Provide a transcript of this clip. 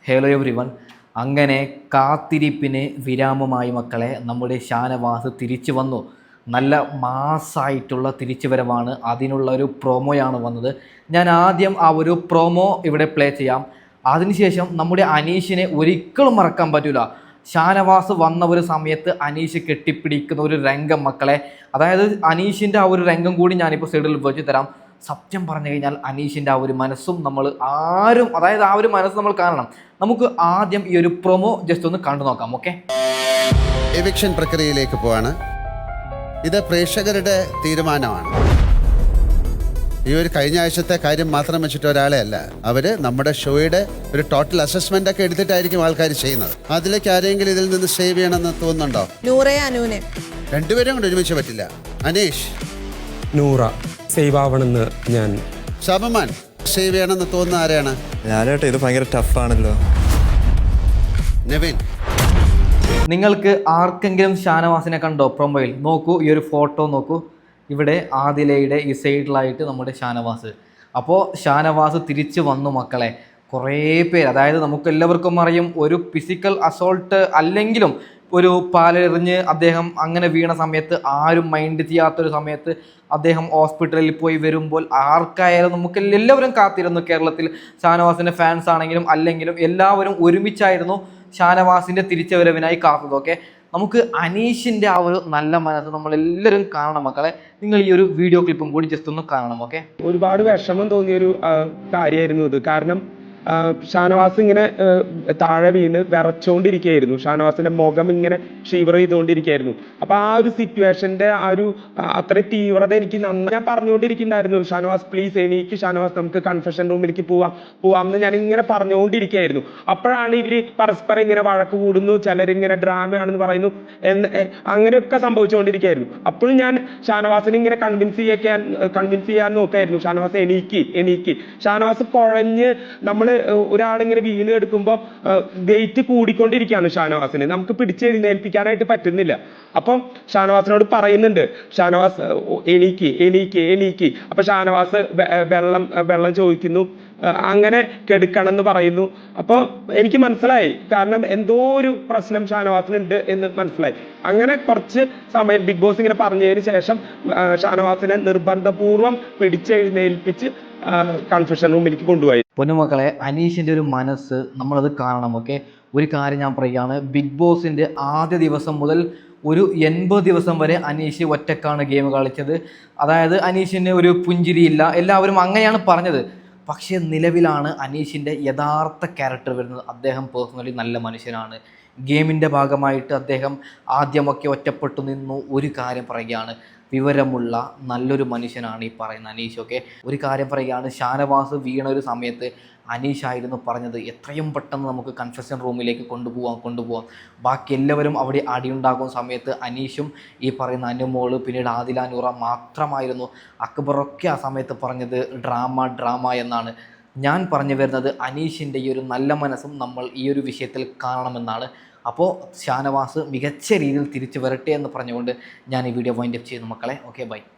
Hello every one. അങ്ങനെ കാത്തിരിപ്പിന് വിരാമമായി മക്കളെ. നമ്മുടെ ഷാനവാസ് തിരിച്ചു വന്നു. നല്ല മാസ്സായിട്ടുള്ള തിരിച്ചുവരവാണ്. അതിനുള്ള ഒരു പ്രൊമോയാണ് വന്നത്. ഞാൻ ആദ്യം ആ ഒരു പ്രൊമോ ഇവിടെ പ്ലേ ചെയ്യാം. അതിനുശേഷം നമ്മുടെ അനീഷിനെ ഒരിക്കലും മറക്കാൻ പറ്റില്ല. ഷാനവാസ് വന്ന ഒരു സമയത്ത് അനീഷ് കെട്ടിപ്പിടിക്കുന്ന ഒരു രംഗം മക്കളെ, അതായത് അനീഷിൻ്റെ ആ ഒരു രംഗം കൂടി ഞാനിപ്പോൾ സൈഡിൽ വെച്ച് തരാം. സത്യം പറഞ്ഞു കഴിഞ്ഞാൽ അനീഷിൻ്റെ ആ ഒരു മനസ്സും നമ്മൾ ആരും, അതായത് ആ ഒരു മനസ്സ് നമ്മൾ കാണണം. നമുക്ക് ആദ്യം ഈ ഒരു പ്രൊമോ ജസ്റ്റ് ഒന്ന് കണ്ടു നോക്കാം. ഓക്കെ, എവിക്ഷൻ പ്രക്രിയയിലേക്ക് പോവാണ്. ഇത് പ്രേക്ഷകരുടെ തീരുമാനമാണ്. ഈ ഒരു കഴിഞ്ഞ ആഴ്ചത്തെ കാര്യം മാത്രം വെച്ചിട്ട് ഒരാളെ അല്ല, അവര് നമ്മുടെ ഷോയുടെ ഒരു ടോട്ടൽ അസസ്മെന്റ് ഒക്കെ എടുത്തിട്ടായിരിക്കും ആൾക്കാർ ചെയ്യുന്നത്. അതിലേക്ക് ആരെങ്കിലും ഇതിൽ നിന്ന് സേവ് ചെയ്യണമെന്ന് തോന്നുന്നുണ്ടോ? രണ്ടുപേരും കൊണ്ട് ഒരുമിച്ച് പറ്റില്ല. അനീഷ്, നൂറ സേവ് ആവണമെന്ന് ഞാൻ. ഷാബമാൻ, സേവ് ചെയ്യണമെന്ന് തോന്നുന്ന ആരെയാണ്? ഞാനേട്ടാ, ഇത് ഭയങ്കര ടഫാണല്ലോ. നവീൻ, നിങ്ങൾക്ക് ആർക്കെങ്കിലും ഷാനവാസിനെ കണ്ടോ പ്രൊമോയിൽ? നോക്കൂ, ഈ ഒരു ഫോട്ടോ നോക്കൂ. ഇവിടെ ആദിലയുടെ ഈ സൈഡിലായിട്ട് നമ്മുടെ ഷാനവാസ്. അപ്പോൾ ഷാനവാസ് തിരിച്ചു വന്നു മക്കളെ. കുറേ പേര്, അതായത് നമുക്കെല്ലാവർക്കും അറിയും, ഒരു ഫിസിക്കൽ അസോൾട്ട് അല്ലെങ്കിലും ഒരു പാലെറിഞ്ഞ് അദ്ദേഹം അങ്ങനെ വീണ സമയത്ത് ആരും മൈൻഡ് ചെയ്യാത്തൊരു സമയത്ത് അദ്ദേഹം ഹോസ്പിറ്റലിൽ പോയി വരുമ്പോൾ ആർക്കായാലും നമുക്ക് എല്ലാവരും കാത്തിരുന്നു. കേരളത്തിൽ ഷാനവാസിൻ്റെ ഫാൻസ് ആണെങ്കിലും അല്ലെങ്കിലും എല്ലാവരും ഒരുമിച്ചായിരുന്നു ഷാനവാസിൻ്റെ തിരിച്ചുവരവിനായി കാത്തത്. ഓക്കെ, നമുക്ക് അനീഷിൻ്റെ ആ ഒരു നല്ല മനസ്സ് നമ്മളെല്ലാവരും കാണണം മക്കളെ. നിങ്ങൾ ഈ ഒരു വീഡിയോ ക്ലിപ്പും കൂടി ജസ്റ്റ് ഒന്ന് കാണണം. ഓക്കെ, ഒരുപാട് വിഷമം തോന്നിയൊരു കാര്യമായിരുന്നു ഇത്. കാരണം ഷാനവാസ് ഇങ്ങനെ താഴെ വീണ് വിറച്ചോണ്ടിരിക്കുകയായിരുന്നു. ഷാനവാസിന്റെ മുഖം ഇങ്ങനെ ഷിവർ ചെയ്തുകൊണ്ടിരിക്കുകയായിരുന്നു. അപ്പൊ ആ ഒരു സിറ്റുവേഷന്റെ ആ ഒരു അത്ര തീവ്രത എനിക്ക് ഞാൻ പറഞ്ഞുകൊണ്ടിരിക്കുന്നുണ്ടായിരുന്നു, ഷാനവാസ് പ്ലീസ് എനിക്ക്, ഷാനവാസ് നമുക്ക് കൺഫെഷൻ റൂമിലേക്ക് പോവാമെന്ന് ഞാൻ ഇങ്ങനെ പറഞ്ഞുകൊണ്ടിരിക്കുകയായിരുന്നു. അപ്പോഴാണ് ഇവര് പരസ്പരം ഇങ്ങനെ വഴക്ക് കൂടുന്നു, ചിലരിങ്ങനെ ഡ്രാമയാണെന്ന് പറയുന്നു, അങ്ങനെയൊക്കെ സംഭവിച്ചുകൊണ്ടിരിക്കുകയായിരുന്നു. അപ്പോഴും ഞാൻ ഷാനവാസിനെ ഇങ്ങനെ കൺവിൻസ് ചെയ്യാൻ നോക്കായിരുന്നു. ഷാനവാസ് എണീക്ക്. ഷാനവാസ് കുഴഞ്ഞ്, നമ്മള് ഒരാളിങ്ങനെ വീണ് എടുക്കുമ്പോൾ വെയിറ്റ് കൂടിക്കൊണ്ടിരിക്കുകയാണ് ഷാനവാസിന്, നമുക്ക് പിടിച്ചെഴുന്നേൽപ്പിക്കാനായിട്ട് പറ്റുന്നില്ല. അപ്പം ഷാനവാസിനോട് പറയുന്നുണ്ട്, ഷാനവാസ് എണീക്ക്. അപ്പൊ ഷാനവാസ് വെള്ളം ചോദിക്കുന്നു, അങ്ങനെ കെടുക്കണം എന്ന് പറയുന്നു. അപ്പോൾ എനിക്ക് മനസ്സിലായി, കാരണം എന്തോ ഒരു പ്രശ്നം ഷാനവാസിനുണ്ട് എന്ന് മനസ്സിലായി. അങ്ങനെ കുറച്ച് സമയം ബിഗ് ബോസ് ഇങ്ങനെ പറഞ്ഞതിന് ശേഷം ഷാനവാസിനെ നിർബന്ധപൂർവം പിടിച്ചെഴുന്നേൽപ്പിച്ച് കൺഫെഷൻ റൂമിലേക്ക് കൊണ്ടുപോയി. പൊന്നുമക്കളെ, അനീഷിൻ്റെ ഒരു മനസ്സ് നമ്മളത് കാണണം. ഓക്കെ, ഒരു കാര്യം ഞാൻ പറയുകയാണ്, ബിഗ് ബോസിൻ്റെ ആദ്യ ദിവസം മുതൽ ഒരു 80 ദിവസം വരെ അനീഷ് ഒറ്റക്കാണ് ഗെയിം കളിച്ചത്. അതായത് അനീഷിന് ഒരു പുഞ്ചിരിയില്ല, എല്ലാവരും അങ്ങനെയാണ് പറഞ്ഞത്. പക്ഷേ നിലവിലാണ് അനീഷിൻ്റെ യഥാർത്ഥ ക്യാരക്ടർ വരുന്നത്. അദ്ദേഹം പേഴ്സണലി നല്ല മനുഷ്യനാണ്. ഗെയിമിൻ്റെ ഭാഗമായിട്ട് അദ്ദേഹം ആദ്യമൊക്കെ ഒറ്റപ്പെട്ടു നിന്നു. ഒരു കാര്യം പറയുകയാണ്, വിവരമുള്ള നല്ലൊരു മനുഷ്യനാണ് ഈ പറയുന്ന അനീഷ്. ഒക്കെ, ഒരു കാര്യം പറയുകയാണ്, ഷാനവാസ് വീണ ഒരു സമയത്ത് അനീഷായിരുന്നു പറഞ്ഞത്, എത്രയും പെട്ടെന്ന് നമുക്ക് കൺഫെഷൻ റൂമിലേക്ക് കൊണ്ടുപോകാം. ബാക്കി എല്ലാവരും അവിടെ അടിയുണ്ടാകുന്ന സമയത്ത് അനീഷും ഈ പറയുന്ന അനുമോള്, പിന്നീട് ആദില, നൂറ മാത്രമായിരുന്നു. അക്ബറൊക്കെ ആ സമയത്ത് പറഞ്ഞത് ഡ്രാമ എന്നാണ്. ഞാൻ പറഞ്ഞു വരുന്നത്, അനീഷിൻ്റെ ഈ ഒരു നല്ല മനസ്സും നമ്മൾ ഈ ഒരു വിഷയത്തിൽ കാണണമെന്നാണ്. അപ്പോൾ ഷാനവാസ് മികച്ച രീതിയിൽ തിരിച്ചു വരട്ടെ എന്ന് പറഞ്ഞുകൊണ്ട് ഞാൻ ഈ വീഡിയോ വൈൻഡപ്പ് ചെയ്യുന്നു മക്കളെ. Okay, by.